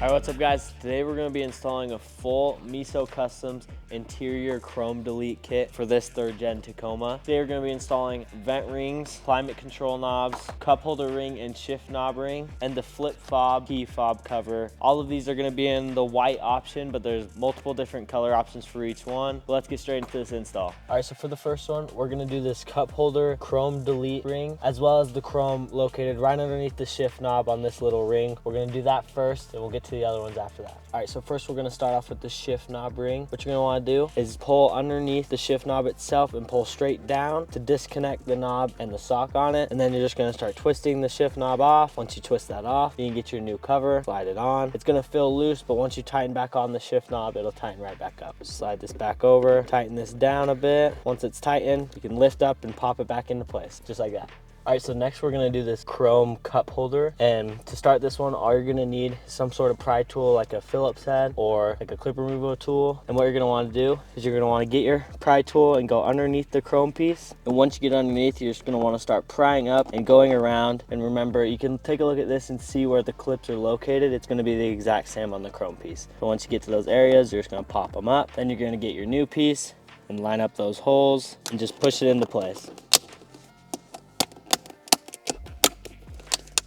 All right, what's up guys? Today we're gonna be installing a full Meso Customs interior chrome delete kit for this 3rd gen Tacoma. Today we're gonna be installing vent rings, climate control knobs, cup holder ring and shift knob ring, and the Flip Fob Key Fob cover. All of these are gonna be in the white option, but there's multiple different color options for each one. But let's get straight into this install. All right, so for the first one, we're gonna do this cup holder chrome delete ring, as well as the chrome located right underneath the shift knob on this little ring. We're gonna do that first, and we'll get to the other ones after that. All right, so first we're gonna start off with the shift knob ring. What you're gonna wanna do is pull underneath the shift knob itself and pull straight down to disconnect the knob and the sock on it. And then you're just gonna start twisting the shift knob off. Once you twist that off, you can get your new cover, slide it on. It's gonna feel loose, but once you tighten back on the shift knob, it'll tighten right back up. Slide this back over, tighten this down a bit. Once it's tightened, you can lift up and pop it back into place, just like that. All right, so next we're gonna do this chrome cup holder. And to start this one, all you're gonna need is some sort of pry tool like a Phillips head or like a clip removal tool. And what you're gonna wanna do is you're gonna wanna get your pry tool and go underneath the chrome piece. And once you get underneath, you're just gonna wanna start prying up and going around. And remember, you can take a look at this and see where the clips are located. It's gonna be the exact same on the chrome piece. So once you get to those areas, you're just gonna pop them up. Then you're gonna get your new piece and line up those holes and just push it into place.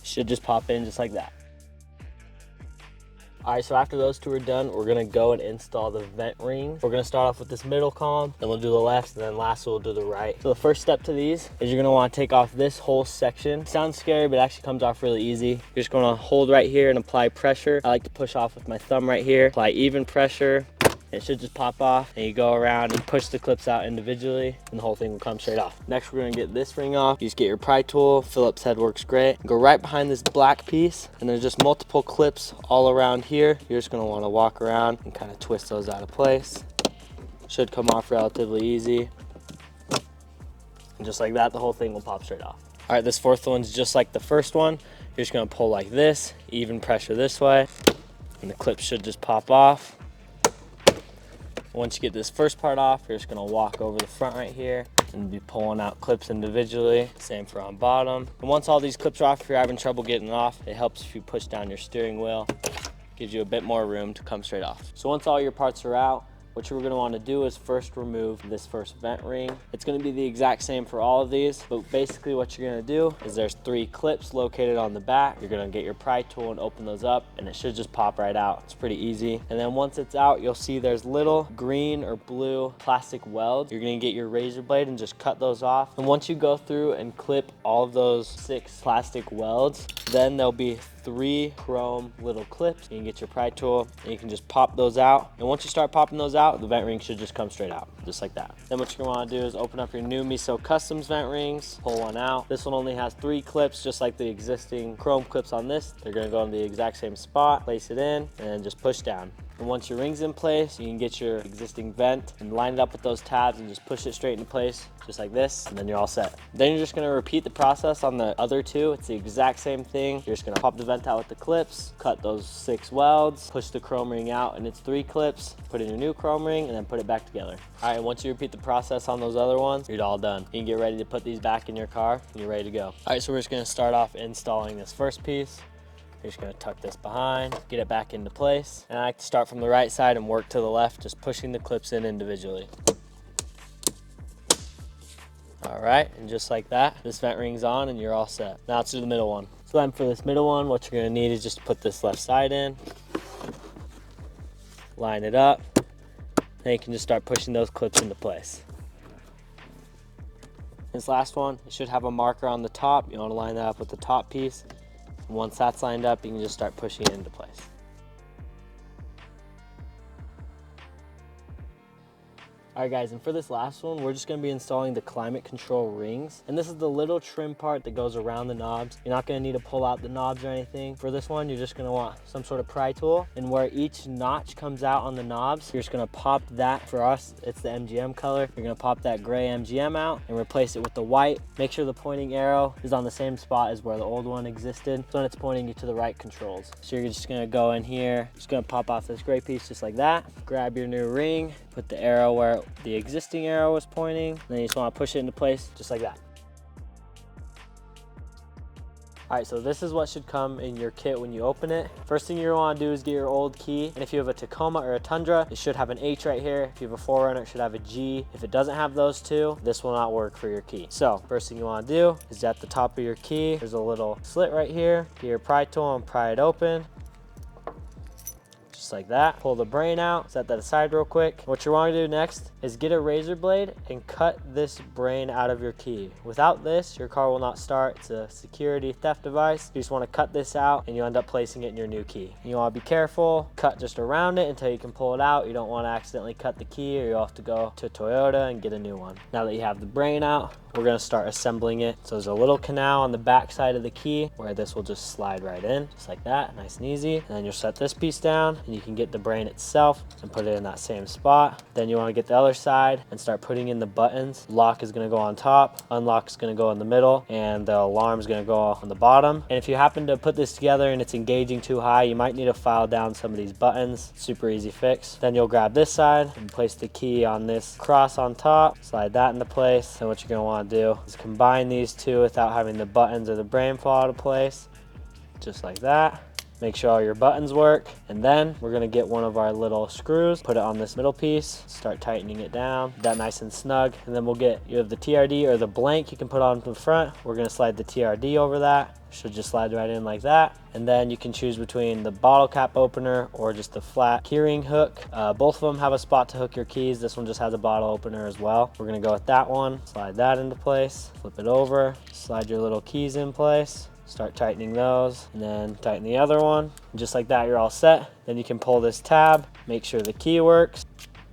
Should just pop in just like that. All right, so after those two are done, we're gonna go and install the vent ring. We're gonna start off with this middle column, then we'll do the left, and then last we'll do the right. So the first step to these is you're gonna wanna take off this whole section. Sounds scary, but it actually comes off really easy. You're just gonna hold right here and apply pressure. I like to push off with my thumb right here, apply even pressure. It should just pop off, and you go around and push the clips out individually, and the whole thing will come straight off. Next, we're gonna get this ring off. You just get your pry tool. Phillips head works great. Go right behind this black piece, and there's just multiple clips all around here. You're just gonna wanna walk around and kind of twist those out of place. Should come off relatively easy. And just like that, the whole thing will pop straight off. All right, this fourth one's just like the first one. You're just gonna pull like this, even pressure this way, and the clip should just pop off. Once you get this first part off, you're just gonna walk over the front right here and be pulling out clips individually. Same for on bottom. And once all these clips are off, if you're having trouble getting off, it helps if you push down your steering wheel. Gives you a bit more room to come straight off. So once all your parts are out, what you're gonna wanna do is first remove this first vent ring. It's gonna be the exact same for all of these, but basically what you're gonna do is there's 3 clips located on the back. You're gonna get your pry tool and open those up, and it should just pop right out. It's pretty easy. And then once it's out, you'll see there's little green or blue plastic welds. You're gonna get your razor blade and just cut those off. And once you go through and clip all of those 6 plastic welds, then there'll be 3 chrome little clips. You can get your pry tool and you can just pop those out. And once you start popping those out, the vent ring should just come straight out, just like that. Then what you're gonna wanna do is open up your new Meso Customs Vent Rings, pull one out. This one only has 3 clips, just like the existing chrome clips on this. They're gonna go in the exact same spot, place it in, and then just push down. And once your ring's in place, you can get your existing vent and line it up with those tabs and just push it straight into place, just like this, and then you're all set. Then you're just gonna repeat the process on the other 2. It's the exact same thing. You're just gonna pop the vent out with the clips, cut those 6 welds, push the chrome ring out, and it's 3 clips, put in your new chrome ring, and then put it back together. All right, once you repeat the process on those other ones, you're all done. You can get ready to put these back in your car, and you're ready to go. All right, so we're just gonna start off installing this first piece. You're just gonna tuck this behind, get it back into place. And I like to start from the right side and work to the left, just pushing the clips in individually. All right, and just like that, this vent ring's on and you're all set. Now let's do the middle one. So then for this middle one, what you're gonna need is just put this left side in, line it up, then you can just start pushing those clips into place. This last one, it should have a marker on the top. You wanna line that up with the top piece. Once that's lined up, you can just start pushing it into place. All right guys, and for this last one, we're just gonna be installing the climate control rings. And this is the little trim part that goes around the knobs. You're not gonna need to pull out the knobs or anything. For this one, you're just gonna want some sort of pry tool. And where each notch comes out on the knobs, you're just gonna pop that, for us, it's the MGM color. You're gonna pop that gray MGM out and replace it with the white. Make sure the pointing arrow is on the same spot as where the old one existed. So when it's pointing you to the right controls. So you're just gonna go in here, just gonna pop off this gray piece just like that. Grab your new ring, put the arrow where the existing arrow was pointing, and then you just want to push it into place just like that. All right, so this is what should come in your kit when you open it. First thing you're gonna wanna do is get your old key. And if you have a Tacoma or a Tundra, it should have an H right here. If you have a 4Runner, it should have a G. If it doesn't have those two, this will not work for your key. So first thing you wanna do is at the top of your key, there's a little slit right here. Get your pry tool and pry it open. Just like that. Pull the brain out, set that aside real quick. What you want to do next is get a razor blade and cut this brain out of your key. Without this, your car will not start. It's a security theft device. You just want to cut this out and you end up placing it in your new key. You want to be careful, cut just around it until you can pull it out. You don't want to accidentally cut the key or you'll have to go to Toyota and get a new one. Now that you have the brain out, we're going to start assembling it. So there's a little canal on the back side of the key where this will just slide right in, just like that, nice and easy. And then you'll set this piece down and you can get the brain itself and put it in that same spot. Then you want to get the other side and start putting in the buttons. Lock is going to go on top, unlock is going to go in the middle, and the alarm is going to go on the bottom. And if you happen to put this together and it's engaging too high, you might need to file down some of these buttons. Super easy fix. Then you'll grab this side and place the key on this cross on top, slide that into place. And what you're going to want to do is combine these two without having the buttons or the brain fall out of place, just like that. Make sure all your buttons work, and then we're gonna get one of our little screws, put it on this middle piece, start tightening it down, that nice and snug, and then we'll get, you have the TRD or the blank you can put on the front. We're gonna slide the TRD over that. Should just slide right in like that. And then you can choose between the bottle cap opener or just the flat keyring hook. Both of them have a spot to hook your keys. This one just has a bottle opener as well. We're gonna go with that one, slide that into place, flip it over, slide your little keys in place. Start tightening those and then tighten the other one. And just like that, you're all set. Then you can pull this tab, make sure the key works,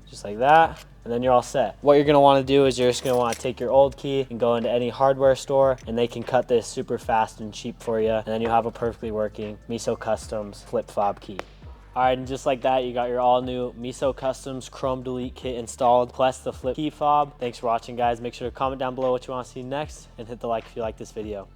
just like that. And then you're all set. What you're gonna wanna do is you're just gonna wanna take your old key and go into any hardware store and they can cut this super fast and cheap for you. And then you'll have a perfectly working Meso Customs Flip Fob key. All right, and just like that, you got your all new Meso Customs Chrome Delete kit installed, plus the Flip Key Fob. Thanks for watching, guys. Make sure to comment down below what you wanna see next and hit the like if you like this video.